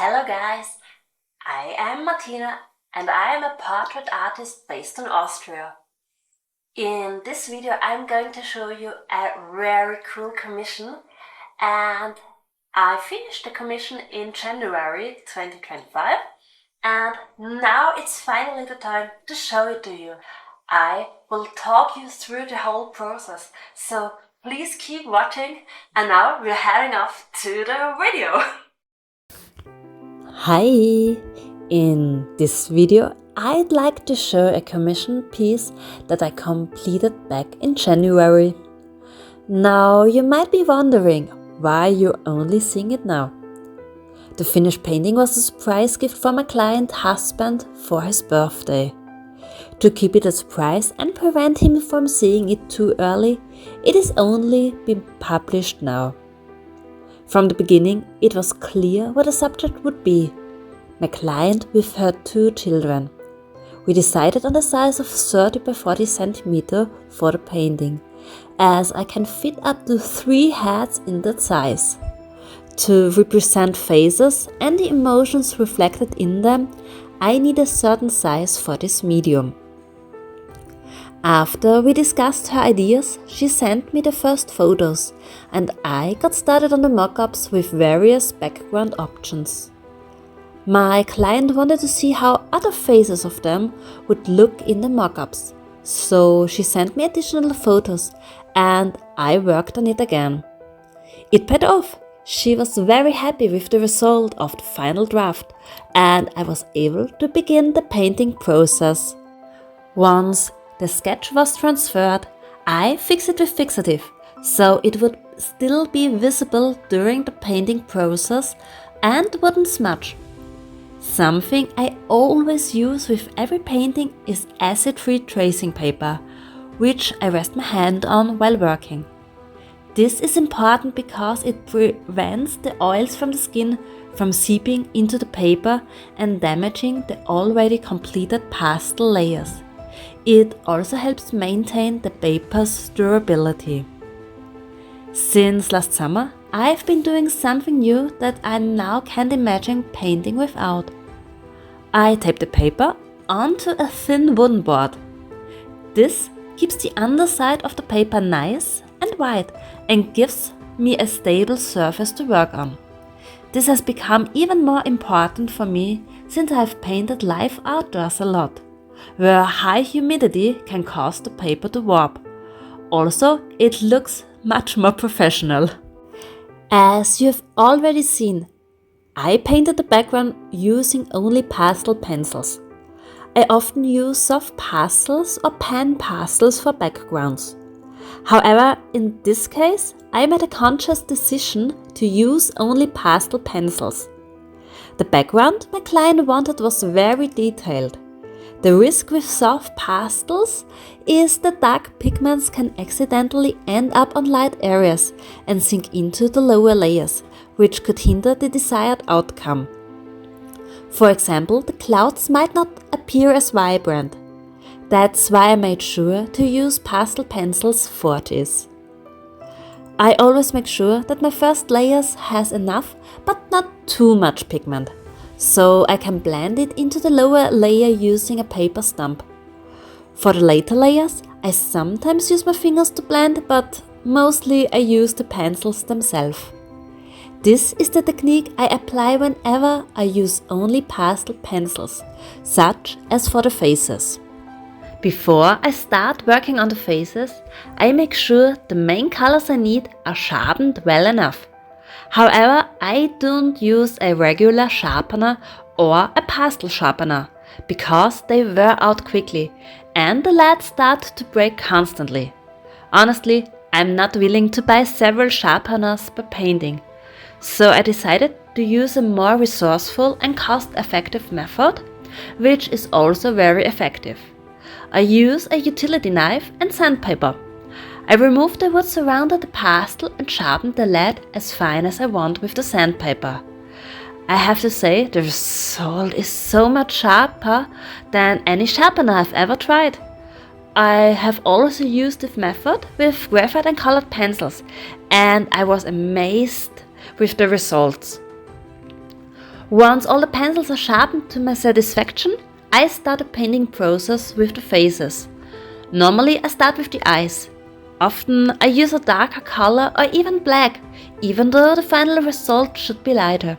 Hello guys, I am Martina and I am a portrait artist based in Austria. In this video I'm going to show you a very cool commission, and I finished the commission in January 2025 and now it's finally the time to show it to you. I will talk you through the whole process, so please keep watching, and now we're heading off to the video. Hi! In this video I'd like to show a commission piece that I completed back in January. Now you might be wondering why you're only seeing it now. The finished painting was a surprise gift from a client husband for his birthday. To keep it a surprise and prevent him from seeing it too early, it is only been published now. From the beginning, it was clear what the subject would be. My client with her 2 children. We decided on the size of 30 by 40 cm for the painting, as I can fit up to 3 heads in that size. To represent faces and the emotions reflected in them, I need a certain size for this medium. After we discussed her ideas, she sent me the first photos and I got started on the mock-ups with various background options. My client wanted to see how other faces of them would look in the mock-ups, so she sent me additional photos and I worked on it again. It paid off. She was very happy with the result of the final draft and I was able to begin the painting process. Once the sketch was transferred, I fixed it with fixative, so it would still be visible during the painting process and wouldn't smudge. Something I always use with every painting is acid-free tracing paper, which I rest my hand on while working. This is important because it prevents the oils from the skin from seeping into the paper and damaging the already completed pastel layers. It also helps maintain the paper's durability. Since last summer, I've been doing something new that I now can't imagine painting without. I tape the paper onto a thin wooden board. This keeps the underside of the paper nice and white and gives me a stable surface to work on. This has become even more important for me since I've painted live outdoors a lot, where high humidity can cause the paper to warp. Also, it looks much more professional. As you've already seen, I painted the background using only pastel pencils. I often use soft pastels or pan pastels for backgrounds. However, in this case, I made a conscious decision to use only pastel pencils. The background my client wanted was very detailed. The risk with soft pastels is that dark pigments can accidentally end up on light areas and sink into the lower layers, which could hinder the desired outcome. For example, the clouds might not appear as vibrant. That's why I made sure to use pastel pencils for this. I always make sure that my first layers has enough but not too much pigment, so I can blend it into the lower layer using a paper stump. For the later layers, I sometimes use my fingers to blend, but mostly I use the pencils themselves. This is the technique I apply whenever I use only pastel pencils, such as for the faces. Before I start working on the faces, I make sure the main colors I need are sharpened well enough. However, I don't use a regular sharpener or a pastel sharpener because they wear out quickly and the leads start to break constantly. Honestly, I'm not willing to buy several sharpeners per painting, so I decided to use a more resourceful and cost-effective method, which is also very effective. I use a utility knife and sandpaper. I remove the wood surrounding the pastel and sharpen the lead as fine as I want with the sandpaper. I have to say, the result is so much sharper than any sharpener I've ever tried. I have also used this method with graphite and colored pencils, and I was amazed with the results. Once all the pencils are sharpened to my satisfaction, I start the painting process with the faces. Normally I start with the eyes. Often I use a darker color or even black, even though the final result should be lighter.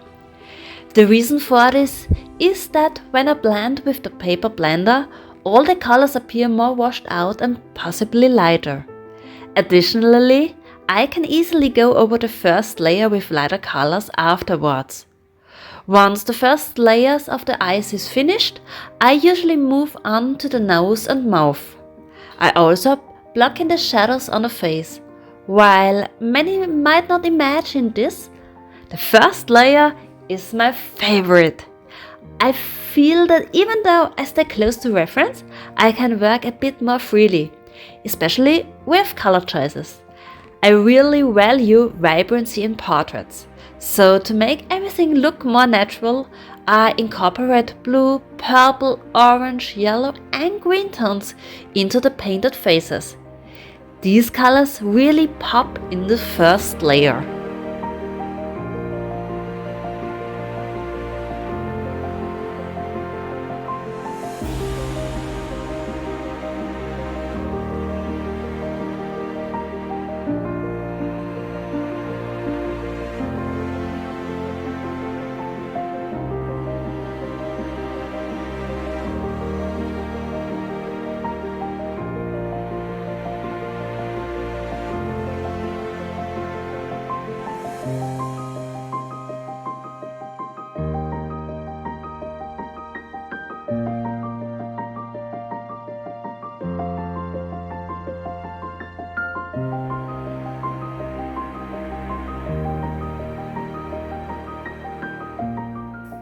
The reason for this is that when I blend with the paper blender, all the colors appear more washed out and possibly lighter. Additionally, I can easily go over the first layer with lighter colors afterwards. Once the first layers of the eyes is finished, I usually move on to the nose and mouth. I also block in the shadows on the face. While many might not imagine this, the first layer is my favorite. I feel that even though I stay close to reference, I can work a bit more freely, especially with color choices. I really value vibrancy in portraits, so to make everything look more natural, I incorporate blue, purple, orange, yellow and green tones into the painted faces. These colors really pop in the first layer.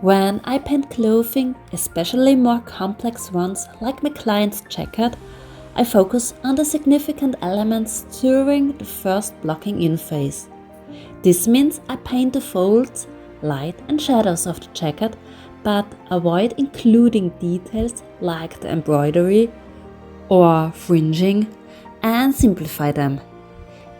When I paint clothing, especially more complex ones like my client's jacket, I focus on the significant elements during the first blocking in phase. This means I paint the folds, light and shadows of the jacket, but avoid including details like the embroidery or fringing and simplify them.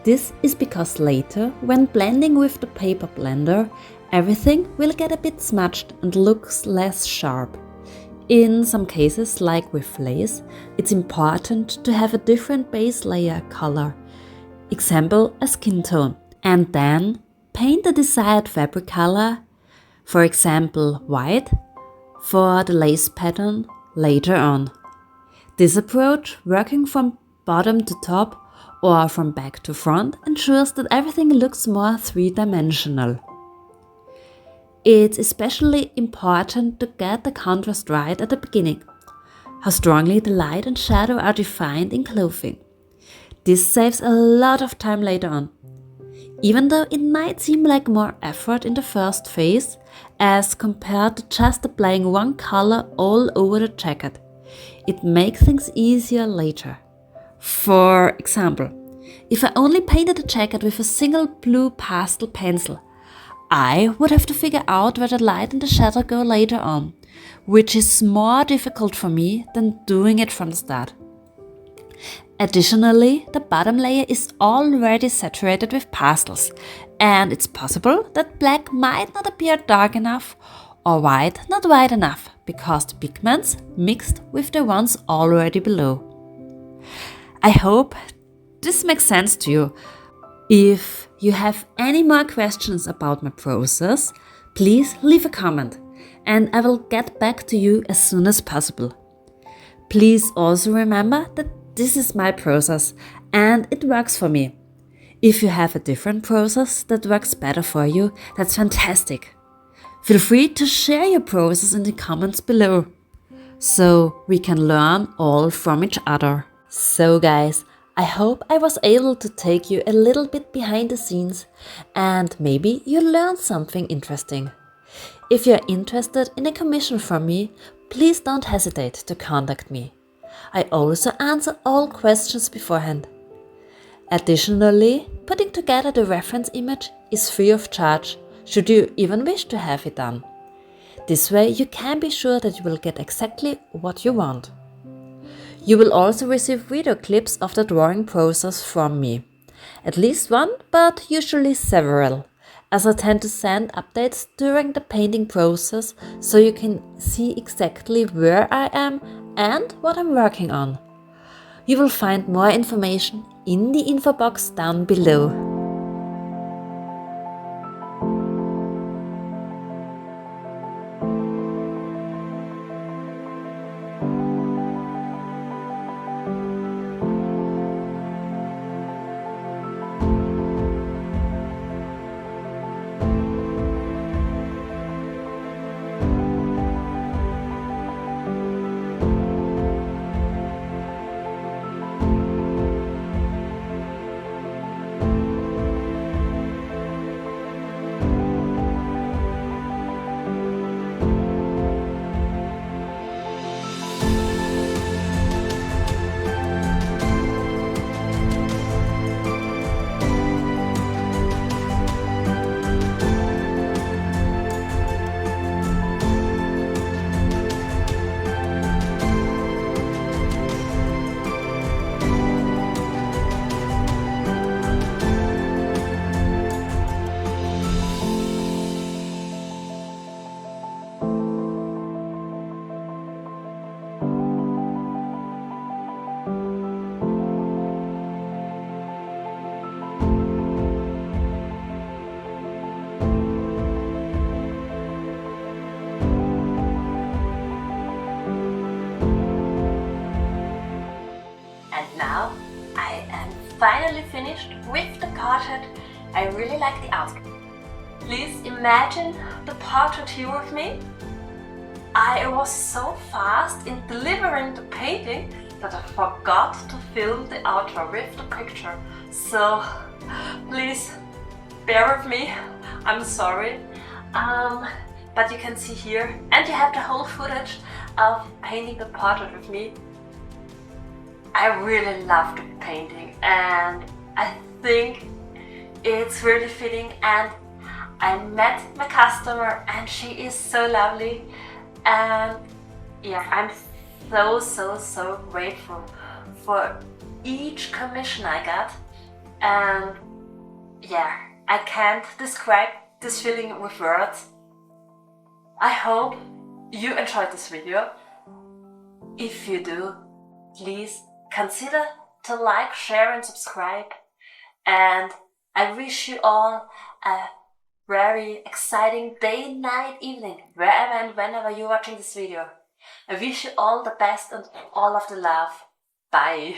This is because later, when blending with the paper blender, everything will get a bit smudged and looks less sharp. In some cases, like with lace, it's important to have a different base layer color, example a skin tone, and then paint the desired fabric color, for example white, for the lace pattern later on. This approach, working from bottom to top or from back to front, ensures that everything looks more three-dimensional. It's especially important to get the contrast right at the beginning, how strongly the light and shadow are defined in clothing. This saves a lot of time later on. Even though it might seem like more effort in the first phase, as compared to just applying one color all over the jacket, it makes things easier later. For example, if I only painted the jacket with a single blue pastel pencil, I would have to figure out where the light and the shadow go later on, which is more difficult for me than doing it from the start. Additionally, the bottom layer is already saturated with pastels, and it's possible that black might not appear dark enough or white not white enough because the pigments mixed with the ones already below. I hope this makes sense to you. If you have any more questions about my process, please leave a comment and I will get back to you as soon as possible. Please also remember that this is my process and it works for me. If you have a different process that works better for you, that's fantastic. Feel free to share your process in the comments below, so we can learn all from each other. So guys, I hope I was able to take you a little bit behind the scenes and maybe you learned something interesting. If you're interested in a commission from me, please don't hesitate to contact me. I also answer all questions beforehand. Additionally, putting together the reference image is free of charge, should you even wish to have it done. This way you can be sure that you will get exactly what you want. You will also receive video clips of the drawing process from me. At least one, but usually several. as I tend to send updates during the painting process so you can see exactly where I am and what I'm working on. You will find more information in the info box down below. And now I am finally finished with the portrait. I really like the outcome. Please imagine the portrait here with me. I was so fast in delivering the painting that I forgot to film the outro with the picture. So please bear with me, I'm sorry. But you can see here, and you have the whole footage of painting the portrait with me. I really love the painting and I think it's really fitting, and I met my customer and she is so lovely, and yeah, I'm so grateful for each commission I got, and yeah, I can't describe this feeling with words. I hope you enjoyed this video. If you do, please consider to like, share and subscribe, and I wish you all a very exciting day, night, evening, wherever and whenever you're watching this video. I wish you all the best and all of the love. Bye!